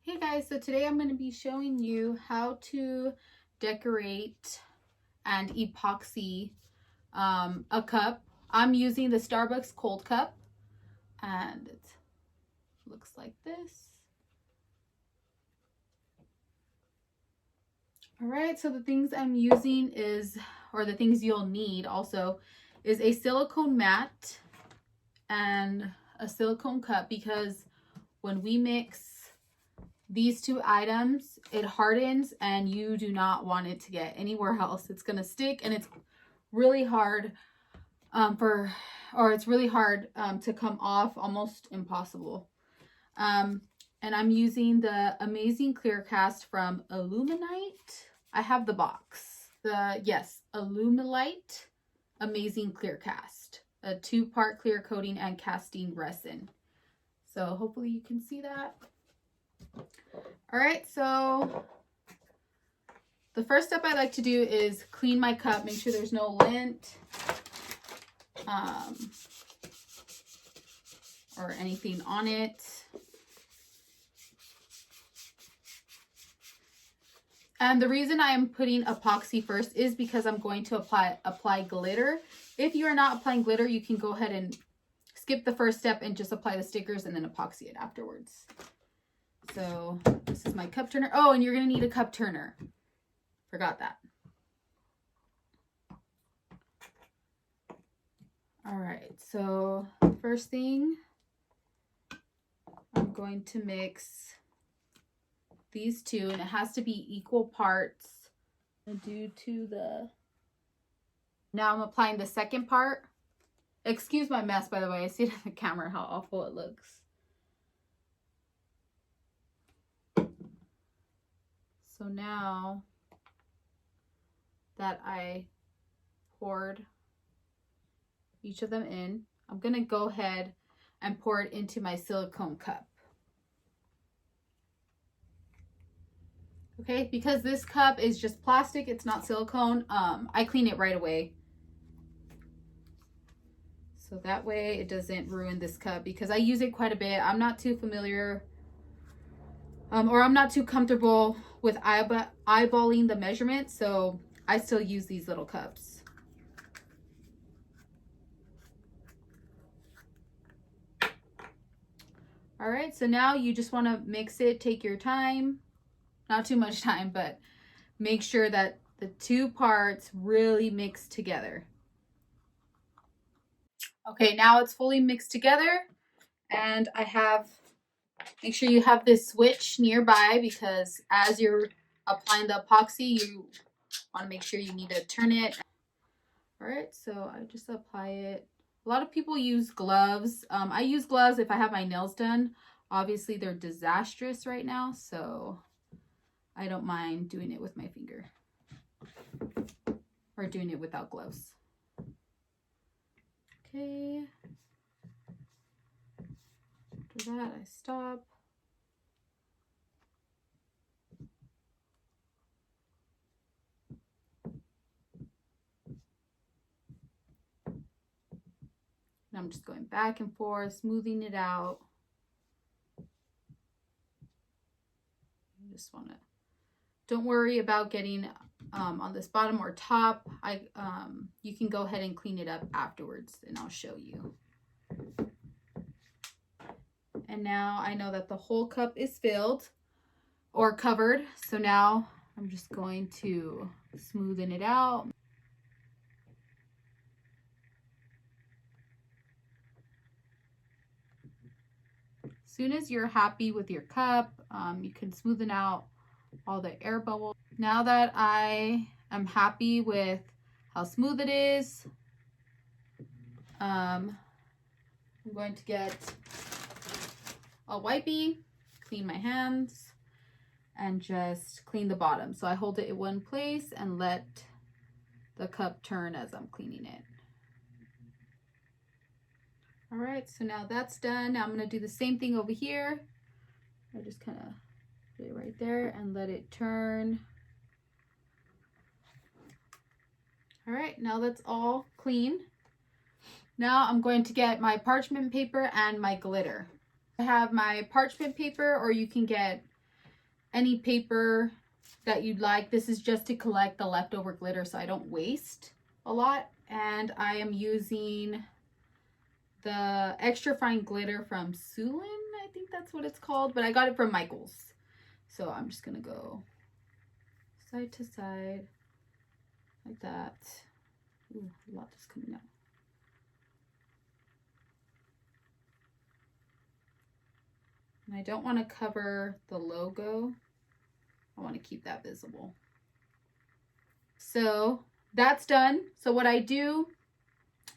Hey guys, so today I'm going to be showing you how to decorate and epoxy a cup. I'm using the Starbucks cold cup and it looks like this. Alright, so the things I'm using is, or the things you'll need also, is a silicone mat and a silicone cup, because when we mix these two items, it hardens and you do not want it to get anywhere else. It's going to stick, and it's really hard it's really hard to come off, almost impossible. And I'm using the Amazing Clear Cast from Illuminite. I have the box. Illuminite Amazing Clear Cast. A 2-part clear coating and casting resin. So hopefully you can see that. All right, so the first step I like to do is clean my cup, make sure there's no lint or anything on it. And the reason I am putting epoxy first is because I'm going to apply glitter. If you are not applying glitter, you can go ahead and skip the first step and just apply the stickers and then epoxy it afterwards. So this is my cup turner. Oh, and you're going to need a cup turner. Forgot that. All right, so first thing, I'm going to mix these two, and it has to be equal parts. Now I'm applying the second part. Excuse my mess, by the way. I see it on the camera how awful it looks. So now that I poured each of them in, I'm going to go ahead and pour it into my silicone cup. Okay, because this cup is just plastic, it's not silicone, I clean it right away. So that way it doesn't ruin this cup, because I use it quite a bit. I'm not too familiar or I'm not too comfortable with eyeballing the measurement, so I still use these little cups. All right, so now you just want to mix it, take your time, not too much time, but make sure that the two parts really mix together. Okay, now it's fully mixed together, and make sure you have this switch nearby, because as you're applying the epoxy, you want to make sure you need to turn it. All right, so I just apply it. A lot of people use gloves. I use gloves if I have my nails done. Obviously, they're disastrous right now, so I don't mind doing it with my finger or doing it without gloves. Okay. After that, I stop. And I'm just going back and forth, smoothing it out. You just want to, don't worry about getting on this bottom or top. You can go ahead and clean it up afterwards, and I'll show you. And now I know that the whole cup is filled or covered. So now I'm just going to smoothen it out. As soon as you're happy with your cup, you can smoothen out all the air bubbles. Now that I am happy with how smooth it is, I'm going to get a wipey, clean my hands, and just clean the bottom. So I hold it in one place and let the cup turn as I'm cleaning it. All right, so now that's done. Now I'm gonna do the same thing over here. I just kind of put it right there and let it turn. All right, now that's all clean. Now I'm going to get my parchment paper and my glitter. I have my parchment paper, or you can get any paper that you'd like. This is just to collect the leftover glitter so I don't waste a lot. And I am using the extra fine glitter from Sulin, I think that's what it's called, but I got it from Michael's. So I'm just gonna go side to side like that. Ooh, a lot is coming out. And I don't want to cover the logo. I want to keep that visible. So that's done. So what I do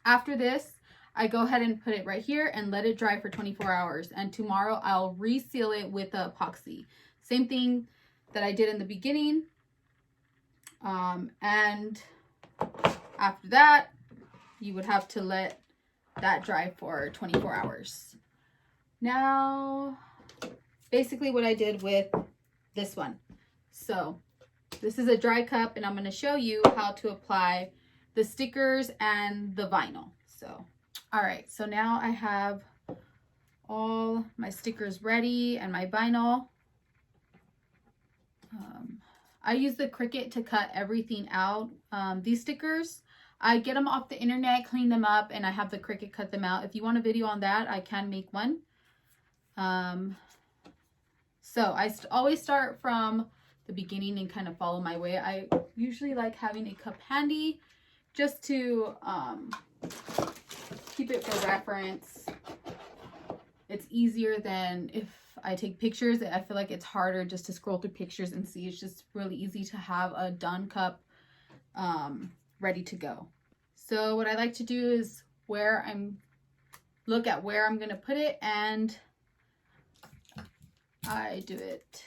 after this, I go ahead and put it right here and let it dry for 24 hours. And tomorrow I'll reseal it with the epoxy. Same thing that I did in the beginning. And after that, you would have to let that dry for 24 hours. Now, basically what I did with this one. So this is a dry cup, and I'm going to show you how to apply the stickers and the vinyl. So, all right, so now I have all my stickers ready and my vinyl. I use the Cricut to cut everything out. These stickers, I get them off the internet, clean them up, and I have the Cricut cut them out. If you want a video on that, I can make one. So I always start from the beginning and kind of follow my way. I usually like having a cup handy just to keep it for reference. It's easier than if I take pictures. I feel like it's harder just to scroll through pictures and see. It's just really easy to have a done cup ready to go. So what I like to do is look at where I'm gonna put it, and I do it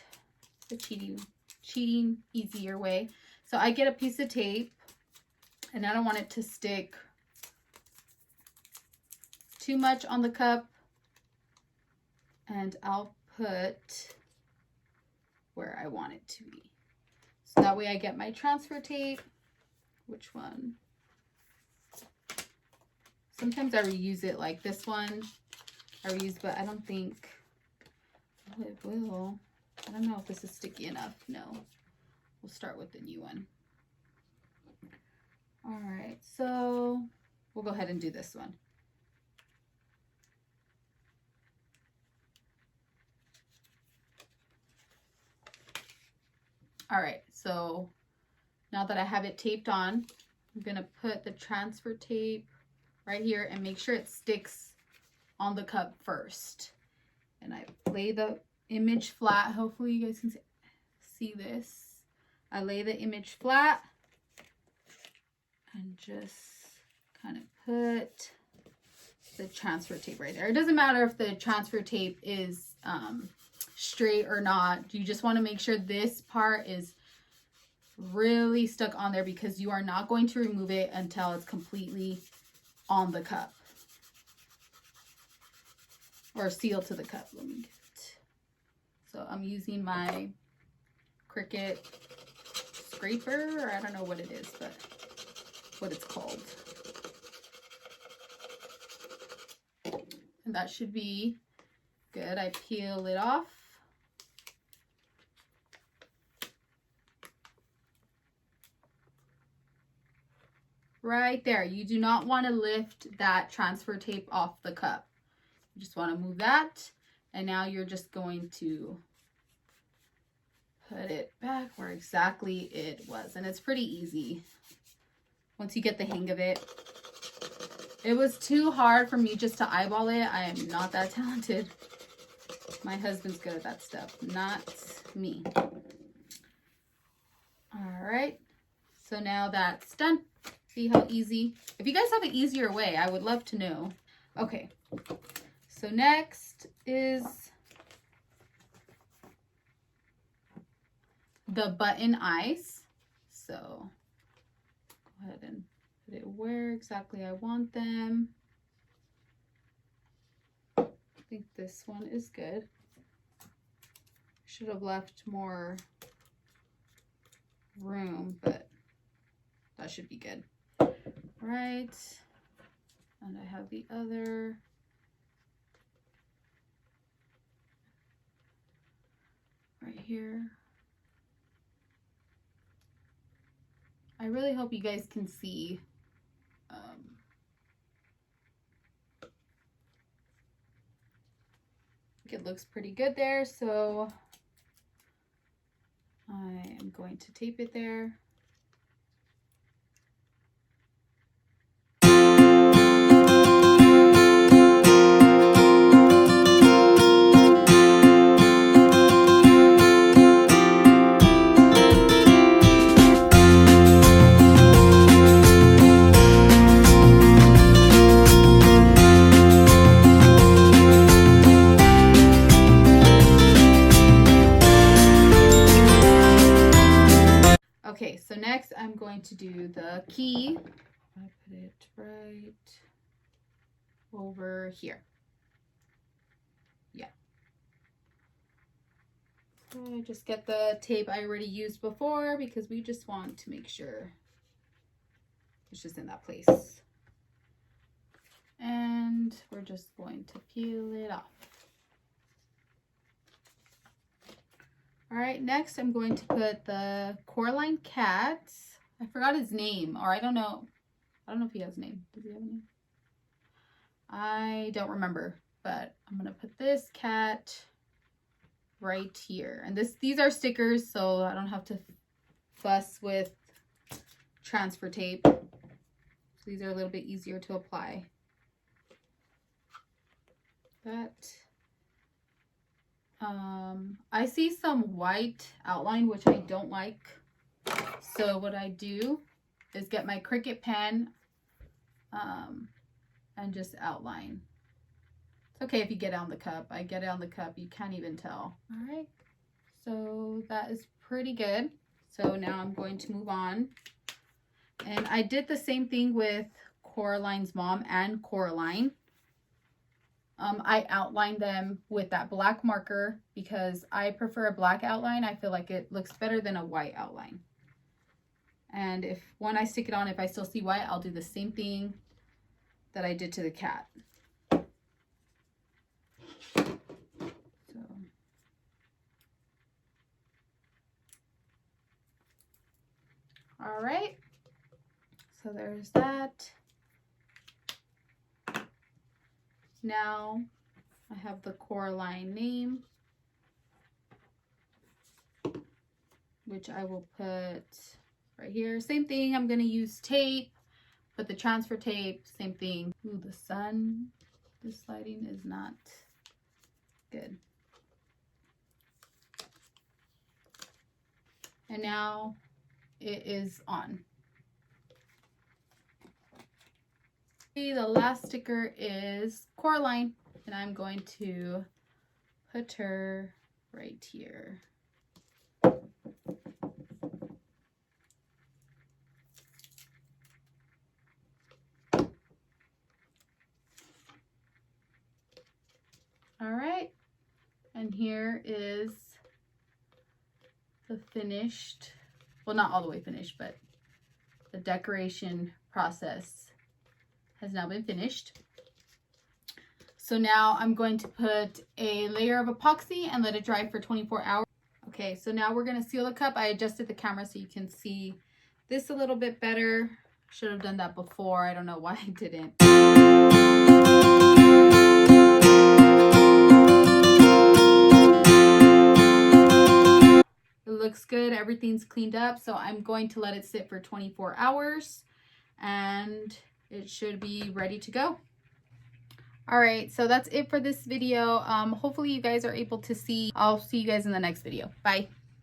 the cheating easier way. So I get a piece of tape, and I don't want it to stick too much on the cup, and I'll put where I want it to be. So that way I get my transfer tape. Which one? Sometimes I reuse it, like this one I reuse, but I don't think it will. I don't know if this is sticky enough. No. We'll start with the new one. All right, so we'll go ahead and do this one. All right, so now that I have it taped on, I'm gonna put the transfer tape right here and make sure it sticks on the cup first. And I lay the image flat. Hopefully you guys can see this. I lay the image flat and just kind of put the transfer tape right there. It doesn't matter if the transfer tape is straight or not. You just want to make sure this part is really stuck on there, because you are not going to remove it until it's completely on the cup or sealed to the cup. Let me get it. So I'm using my Cricut scraper, or I don't know what it is, but what it's called. And that should be good. I peel it off. Right there. You do not want to lift that transfer tape off the cup. You just want to move that. And now you're just going to put it back where exactly it was. And it's pretty easy once you get the hang of it. It was too hard for me just to eyeball it. I am not that talented. My husband's good at that stuff, not me. All right. So now that's done. See how easy? If you guys have an easier way, I would love to know. Okay. So next is the button eyes. So go ahead and put it where exactly I want them. I think this one is good. Should have left more room, but that should be good. Right. And I have the other. Right here. I really hope you guys can see. It looks pretty good there, so I am going to tape it there. Okay, so next I'm going to do the key. I put it right over here. Yeah. So I just get the tape I already used before because we just want to make sure it's just in that place. And we're just going to peel it off. All right, next I'm going to put the Coraline cat. I forgot his name, or I don't know if he has a name. Does he have a name? I don't remember, but I'm gonna put this cat right here. And these are stickers, so I don't have to fuss with transfer tape. So these are a little bit easier to apply. That. I see some white outline, which I don't like. So what I do is get my Cricut pen and just outline. It's okay if you get it on the cup. I get it on the cup. You can't even tell. All right. So that is pretty good. So now I'm going to move on. And I did the same thing with Coraline's mom and Coraline. I outlined them with that black marker because I prefer a black outline. I feel like it looks better than a white outline. And when I stick it on, if I still see white, I'll do the same thing that I did to the cat. So. All right. So there's that. Now I have the Coraline name, which I will put right here. Same thing, I'm going to use tape, put the transfer tape, same thing. Ooh, the sun, this lighting is not good. And now it is on. The last sticker is Coraline, and I'm going to put her right here. All right, and here is the finished, well, not all the way finished, but the decoration process has now been finished. So now I'm going to put a layer of epoxy and let it dry for 24 hours. Okay, so now we're going to seal the cup. I adjusted the camera so you can see this a little bit better. Should have done that before. I don't know why I didn't. It looks good. Everything's cleaned up. So I'm going to let it sit for 24 hours and it should be ready to go. All right, so that's it for this video. Hopefully you guys are able to see. I'll see you guys in the next video. Bye.